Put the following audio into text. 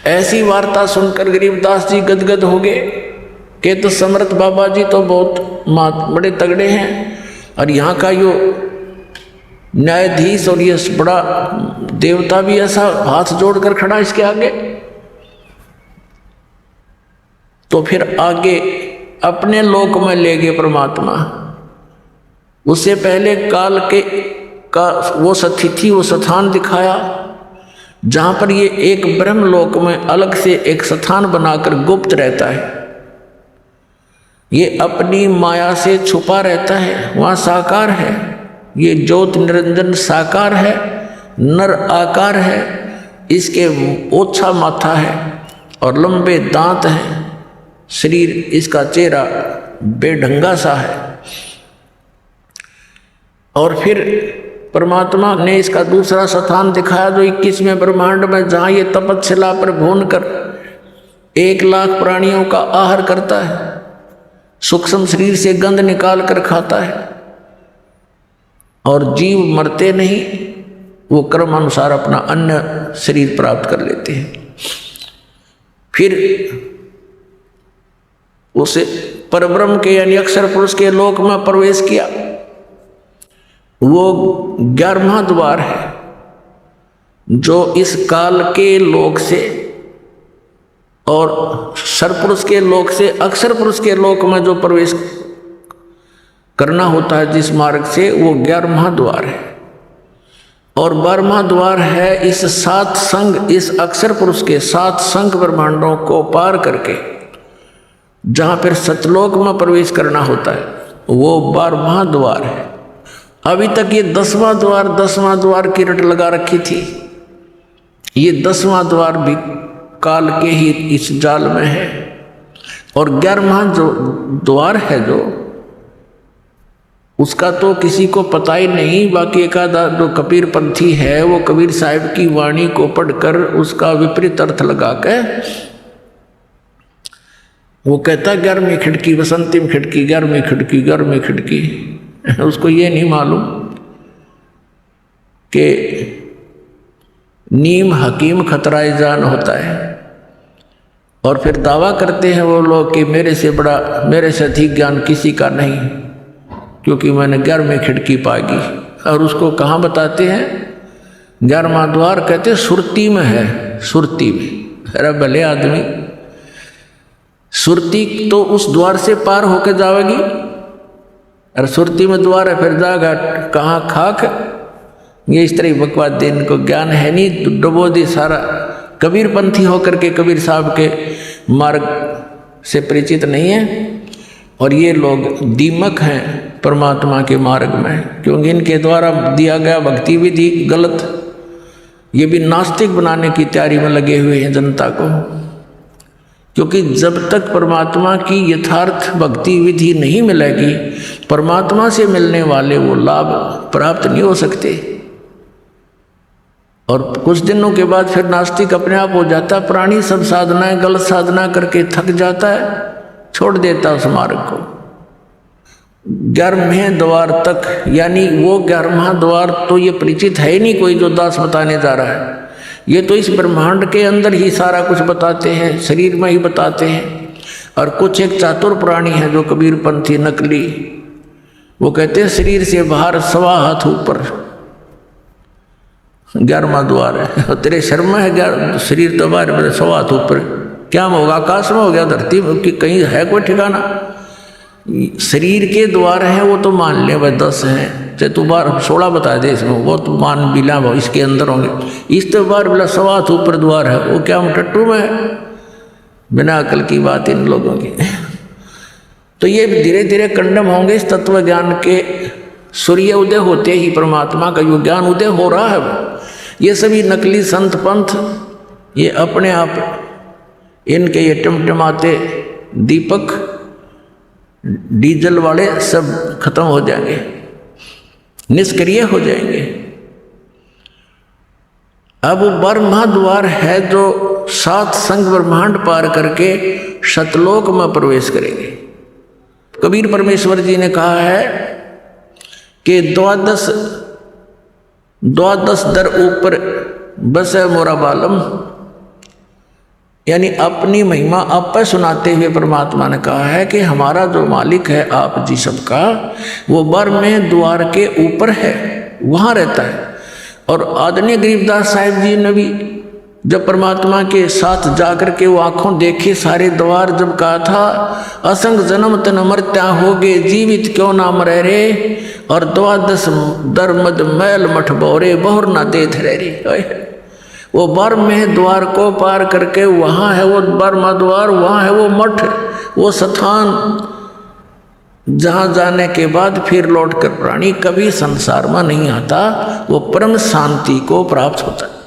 ऐसी वार्ता सुनकर गरीबदास जी गदगद हो गए कि तो समर्थ बाबा जी तो बहुत बड़े तगड़े हैं, और यहाँ का यो न्यायाधीश और ये बड़ा देवता भी ऐसा हाथ जोड़कर खड़ा इसके आगे। तो फिर आगे अपने लोक में ले गए परमात्मा। उससे पहले काल के का वो सतिथि, वो स्थान दिखाया जहाँ पर ये एक ब्रह्मलोक में अलग से एक स्थान बनाकर गुप्त रहता है। ये अपनी माया से छुपा रहता है, वहाँ साकार है। ये ज्योत निरंजन साकार है, नर आकार है, इसके ओछा माथा है और लंबे दांत हैं, शरीर इसका चेहरा बेढंगा सा है। और फिर परमात्मा ने इसका दूसरा स्थान दिखाया जो 21वें ब्रह्मांड में, जहाँ ये तपस्या पर भून कर 1 लाख प्राणियों का आहार करता है, सूक्ष्म शरीर से गंध निकाल कर खाता है, और जीव मरते नहीं, वो कर्म अनुसार अपना अन्य शरीर प्राप्त कर लेते हैं। फिर उसे परब्रह्म के यानी अक्षर पुरुष के लोक में प्रवेश किया। वो 11वां द्वार है जो इस काल के लोक से और सरपुरुष के लोक से अक्षर पुरुष के लोक में जो प्रवेश करना होता है जिस मार्ग से, वो 11वां द्वार है। और 12वां द्वार है इस 7 संघ, इस अक्षर पुरुष के 7 संघ ब्रह्मांडों को पार करके जहाँ पर सतलोक में प्रवेश करना होता है, वो 12वां द्वार है। अभी तक ये 10वां द्वार की रट लगा रखी थी। ये 10वां द्वार भी काल के ही इस जाल में है। और 11वां जो द्वार है जो उसका तो किसी को पता ही नहीं। बाकी एक आधा जो कबीर पंथी है वो कबीर साहिब की वाणी को पढ़कर उसका विपरीत अर्थ लगा के वो कहता 11वीं खिड़की, बसंती में खिड़की, 11वीं खिड़की, 11वीं खिड़की। उसको ये नहीं मालूम कि नीम हकीम खतराए जान होता है। और फिर दावा करते हैं वो लोग कि मेरे से बड़ा, मेरे से अधिक ज्ञान किसी का नहीं, क्योंकि मैंने 11वीं खिड़की पागी। और उसको कहाँ बताते हैं? 11वां द्वार कहते सुरती में है, सुरती में। अरे भले आदमी, सुरती तो उस द्वार से पार होकर जाएगी, और सुरती में द्वार है, फिर जाएगा कहाँ खाक। ये इस तरह बकवास दे, इनको ज्ञान है नहीं, डुबो दी सारा। कबीर पंथी होकर के कबीर साहब के मार्ग से परिचित नहीं है। और ये लोग दीमक हैं परमात्मा के मार्ग में, क्योंकि इनके द्वारा दिया गया भक्ति विधि गलत। ये भी नास्तिक बनाने की तैयारी में लगे हुए हैं जनता को, क्योंकि जब तक परमात्मा की यथार्थ भक्ति विधि नहीं मिलेगी, परमात्मा से मिलने वाले वो लाभ प्राप्त नहीं हो सकते। और कुछ दिनों के बाद फिर नास्तिक अपने आप हो जाता। प्राणी सब साधनाएं गलत साधना करके थक जाता है, छोड़ देता उस मार्ग को। 11वें द्वार तक, यानी वो 11वां द्वार तो ये परिचित है ही नहीं कोई जो दास बताने जा रहा है। ये तो इस ब्रह्मांड के अंदर ही सारा कुछ बताते हैं, शरीर में ही बताते हैं। और कुछ एक चातुर प्राणी है जो कबीर पंथी नकली, वो कहते हैं शरीर से बाहर 1.25 हाथ ऊपर 11वां द्वार है। तेरे शर्म है शरीर तो बाहर, मेरे 1.25 हाथ ऊपर क्या होगा? आकाश में हो गया, धरती में कि कहीं है कोई ठिकाना? शरीर के द्वार हैं वो तो मान ले भाई 10 हैं, चाहे तू 16 बता दे इसमें, वो तो मान बिला इसके अंदर होंगे। इस तो बार बिला 1.25 हाथ ऊपर द्वार है, वो क्या हम टट्टू में है? बिना अकल की बात इन लोगों की। तो ये धीरे धीरे कंडम होंगे इस तत्व ज्ञान के। सूर्य उदय होते ही परमात्मा का जो ज्ञान उदय हो रहा है, ये सभी नकली संत पंथ, ये अपने आप इनके ये टमटमाते दीपक डीजल वाले सब खत्म हो जाएंगे, निष्क्रिय हो जाएंगे। अब 12वां द्वार है जो 7 संघ ब्रह्मांड पार करके सतलोक में प्रवेश करेंगे। कबीर परमेश्वर जी ने कहा है कि 12 दर ऊपर बस है मोरा बालम, यानी अपनी महिमा आप पर सुनाते हुए परमात्मा ने कहा है कि हमारा जो मालिक है आप जी सबका, वो बर में द्वार के ऊपर है, वहाँ रहता है। और आदरणीय गरीबदास साहिब जी ने भी जब परमात्मा के साथ जाकर के वो आंखों देखे सारे द्वार, जब कहा था असंग जन्म तन मरत्या होगे जीवित क्यों ना मरे रे, और द्वादश दरमद मैल मठ बोरे बहुर ना देथ रे रे। वो बर्म में द्वार को पार करके वहाँ है वो बर्मा द्वार, वहाँ है वो मठ, वो स्थान जहाँ जाने के बाद फिर लौटकर प्राणी कभी संसार में नहीं आता, वो परम शांति को प्राप्त होता है।